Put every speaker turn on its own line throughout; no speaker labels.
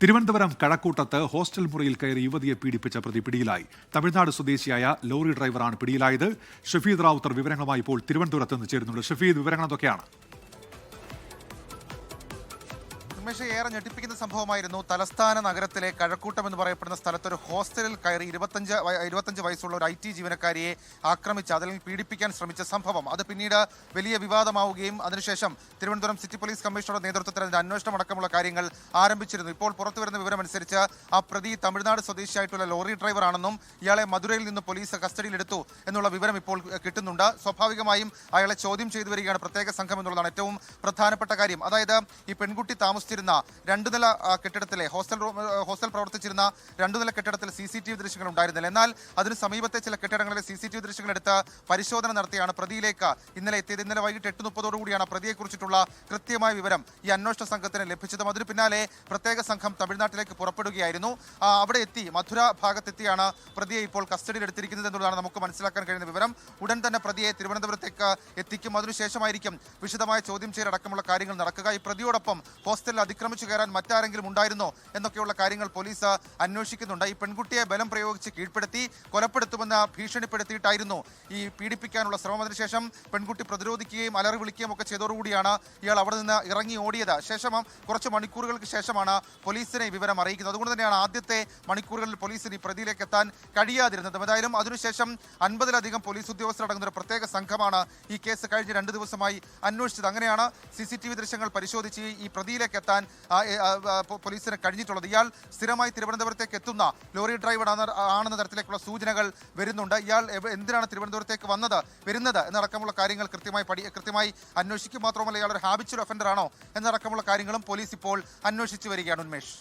Thiruvananthapuram കഴക്കൂട്ടത്ത് hostel മുറിയിൽ കയറി യുവതിയെ പീഡിപ്പിച്ച പ്രതി പിടിയിലായി. തമിഴ്നാട് സ്വദേശിയായ ലോറി ഡ്രൈവറാണ് പിടിയിലായത്. ഷഫീദ് റാവുത്തർ വിവരങ്ങളുമായി ഇപ്പോൾ തിരുവനന്തപുരത്ത് നിന്ന് ചേരുന്നുണ്ട്. ഷഫീദ്, വിവരങ്ങൾ എന്തൊക്കെയാണ്?
ഏറെ ഞെട്ടിപ്പിക്കുന്ന സംഭവമായിരുന്നു. തലസ്ഥാന നഗരത്തിലെ കഴക്കൂട്ടം എന്ന് പറയപ്പെടുന്ന സ്ഥലത്ത് ഒരു ഹോസ്റ്റലിൽ കയറി 25 വയസ്സുള്ള ഒരു IT ജീവനക്കാരിയെ ആക്രമിച്ച് അതിൽ പീഡിപ്പിക്കാൻ ശ്രമിച്ച സംഭവം. അത് പിന്നീട് വലിയ വിവാദമാവുകയും അതിനുശേഷം തിരുവനന്തപുരം സിറ്റി പോലീസ് കമ്മീഷണറുടെ നേതൃത്വത്തിൽ അതിന്റെ അന്വേഷണം അടക്കമുള്ള കാര്യങ്ങൾ ആരംഭിച്ചിരുന്നു. ഇപ്പോൾ പുറത്തുവരുന്ന വിവരമനുസരിച്ച് ആ പ്രതി തമിഴ്നാട് സ്വദേശിയായിട്ടുള്ള ലോറി ഡ്രൈവറാണെന്നും ഇയാളെ മധുരയിൽ നിന്ന് പോലീസ് കസ്റ്റഡിയിലെടുത്തു എന്നുള്ള വിവരം ഇപ്പോൾ കിട്ടുന്നുണ്ട്. സ്വാഭാവികമായും അയാളെ ചോദ്യം ചെയ്തു വരികയാണ് പ്രത്യേക സംഘം എന്നുള്ളതാണ് ഏറ്റവും പ്രധാനപ്പെട്ട കാര്യം. അതായത് ഈ പെൺകുട്ടി താമസിച്ചിരുന്ന 2 നില കെട്ടിടത്തിലെ ഹോസ്റ്റൽ പ്രവർത്തിച്ചിരുന്ന 2 നില കെട്ടിടത്തിൽ CCTV ദൃശ്യങ്ങൾ ഉണ്ടായിരുന്നില്ല. എന്നാൽ അതിന് സമീപത്തെ ചില കെട്ടിടങ്ങളിലെ CCTV ദൃശ്യങ്ങൾ എടുത്ത് പരിശോധന നടത്തിയാണ് പ്രതിയിലേക്ക് ഇന്നലെ എത്തിയത്. ഇന്നലെ വൈകിട്ട് 8:30 പ്രതിയെക്കുറിച്ചിട്ടുള്ള കൃത്യമായ വിവരം ഈ അന്വേഷണ സംഘത്തിന് ലഭിച്ചതും അതിന് പിന്നാലെ പ്രത്യേക സംഘം തമിഴ്നാട്ടിലേക്ക് പുറപ്പെടുകയായിരുന്നു. അവിടെ എത്തി മധുര ഭാഗത്തെത്തിയാണ് പ്രതിയെ ഇപ്പോൾ കസ്റ്റഡിയിൽ എടുത്തിരിക്കുന്നത് എന്നുള്ളതാണ് നമുക്ക് മനസ്സിലാക്കാൻ കഴിയുന്ന വിവരം. ഉടൻ തന്നെ പ്രതിയെ തിരുവനന്തപുരത്തേക്ക് എത്തിക്കും. അതിനുശേഷമായിരിക്കും വിശദമായ ചോദ്യം ചെയ്യലടക്കമുള്ള കാര്യങ്ങൾ നടക്കുക. ഈ പ്രതിയോടൊപ്പം ഹോസ്റ്റലിൽ അതിക്രമിച്ചു കയറാൻ മറ്റാരെങ്കിലും ഉണ്ടായിരുന്നോ എന്നൊക്കെയുള്ള കാര്യങ്ങൾ പോലീസ് അന്വേഷിക്കുന്നുണ്ട്. ഈ പെൺകുട്ടിയെ ബലം പ്രയോഗിച്ച് കീഴ്പ്പെടുത്തി കൊലപ്പെടുത്തുമെന്ന് ഭീഷണിപ്പെടുത്തിയിട്ടായിരുന്നു ഈ പീഡിപ്പിക്കാനുള്ള ശ്രമം. അതിനുശേഷം പെൺകുട്ടി പ്രതിരോധിക്കുകയും അലറി വിളിക്കുകയും ഒക്കെ ചെയ്തതോടുകൂടിയാണ് ഇയാൾ അവിടെ നിന്ന് ഇറങ്ങി ഓടിയത്. ശേഷം കുറച്ച് മണിക്കൂറുകൾക്ക് ശേഷമാണ് പോലീസിനെ വിവരം അറിയിക്കുന്നത്. അതുകൊണ്ട് തന്നെയാണ് ആദ്യത്തെ മണിക്കൂറുകളിൽ പോലീസിന് ഈ പ്രതിയിലേക്ക് എത്താൻ കഴിയാതിരുന്നത്. ഏതായാലും അതിനുശേഷം 50-ലധികം പോലീസ് ഉദ്യോഗസ്ഥരടങ്ങുന്ന ഒരു പ്രത്യേക സംഘമാണ് ഈ കേസ് കഴിഞ്ഞ 2 ദിവസമായി അന്വേഷിച്ചത്. അങ്ങനെയാണ് CCTV ദൃശ്യങ്ങൾ പരിശോധിച്ച് ഈ പ്രതിയിലേക്ക് എത്താൻ പോലീസിന് കഴിഞ്ഞിട്ടുള്ളത്. ഇയാൾ സ്ഥിരമായി തിരുവനന്തപുരത്തേക്ക് എത്തുന്ന ലോറി ഡ്രൈവർ ആണെന്ന തരത്തിലേക്കുള്ള സൂചനകൾ വരുന്നുണ്ട്. ഇയാൾ എന്തിനാണ് തിരുവനന്തപുരത്തേക്ക് വരുന്നത് എന്നടക്കമുള്ള കാര്യങ്ങൾ കൃത്യമായി അന്വേഷിക്കും. മാത്രമല്ല ഇയാൾ ഒരു ഹാബിച്വൽ ഒഫൻഡർ ആണോ എന്നടക്കമുള്ള കാര്യങ്ങളും പോലീസ് ഇപ്പോൾ അന്വേഷിച്ചു വരികയാണ്. ഉന്മേഷ്,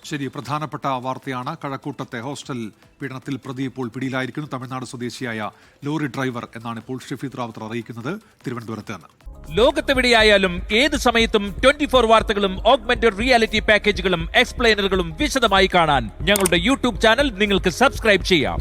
ശരി, പ്രധാനപ്പെട്ട വാർത്തയാണ്. കഴക്കൂട്ടത്തെ ഹോസ്റ്റൽ പീഡനത്തിൽ പ്രതി ഇപ്പോൾ പിടിയിലായിരിക്കുന്നു. തമിഴ്നാട് സ്വദേശിയായ ലോറി ഡ്രൈവർ എന്നാണ് ഇപ്പോൾ ഷഫീദ് റാവുത്തർ അറിയിക്കുന്നത് തിരുവനന്തപുരത്ത് നിന്ന്.
ലോകത്തെവിടെയായാലും ഏത് സമയത്തും 24 വാർത്തകളും ഓഗ്മെന്റഡ് റിയാലിറ്റി പാക്കേജുകളും എക്സ്പ്ലെയിനറുകളും വിശദമായി കാണാൻ ഞങ്ങളുടെ YouTube ചാനൽ നിങ്ങൾക്ക് സബ്സ്ക്രൈബ് ചെയ്യാം.